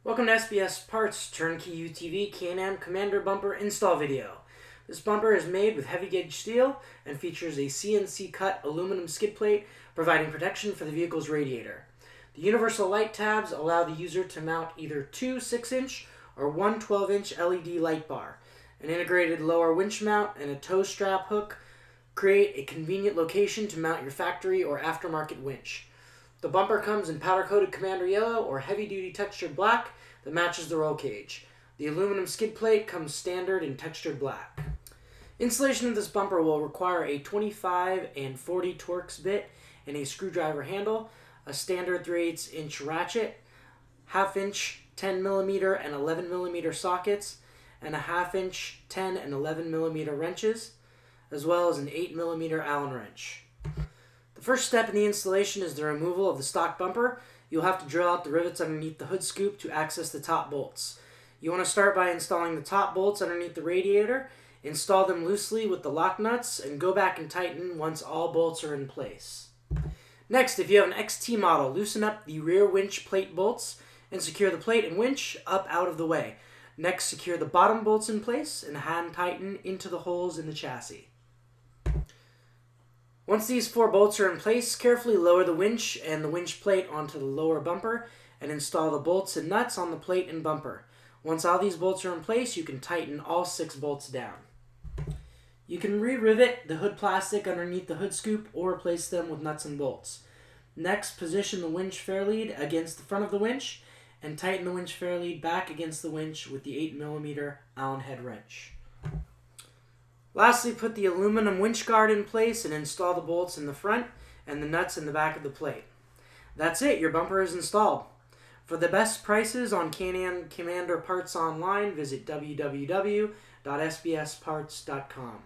Welcome to SBS Parts Turnkey UTV Can-Am Commander Bumper Install Video. This bumper is made with heavy gauge steel and features a CNC cut aluminum skid plate providing protection for the vehicle's radiator. The universal light tabs allow the user to mount either two 6-inch or one 12-inch LED light bar. An integrated lower winch mount and a tow strap hook create a convenient location to mount your factory or aftermarket winch. The bumper comes in powder-coated Commander Yellow or heavy-duty textured black that matches the roll cage. The aluminum skid plate comes standard in textured black. Installation of this bumper will require a 25 and 40 Torx bit and a screwdriver handle, a standard 3/8 inch ratchet, 1/2 inch 10mm and 11mm sockets, and a 1/2 inch 10 and 11mm wrenches, as well as an 8mm Allen wrench. The first step in the installation is the removal of the stock bumper. You'll have to drill out the rivets underneath the hood scoop to access the top bolts. You want to start by installing the top bolts underneath the radiator. Install them loosely with the lock nuts and go back and tighten once all bolts are in place. Next, if you have an XT model, loosen up the rear winch plate bolts and secure the plate and winch up out of the way. Next, secure the bottom bolts in place and hand tighten into the holes in the chassis. Once these 4 bolts are in place, carefully lower the winch and the winch plate onto the lower bumper and install the bolts and nuts on the plate and bumper. Once all these bolts are in place, you can tighten all 6 bolts down. You can re-rivet the hood plastic underneath the hood scoop or replace them with nuts and bolts. Next, position the winch fairlead against the front of the winch and tighten the winch fairlead back against the winch with the 8mm Allen head wrench. Lastly, put the aluminum winch guard in place and install the bolts in the front and the nuts in the back of the plate. That's it, your bumper is installed. For the best prices on Can-Am Commander parts online, visit www.sbsparts.com.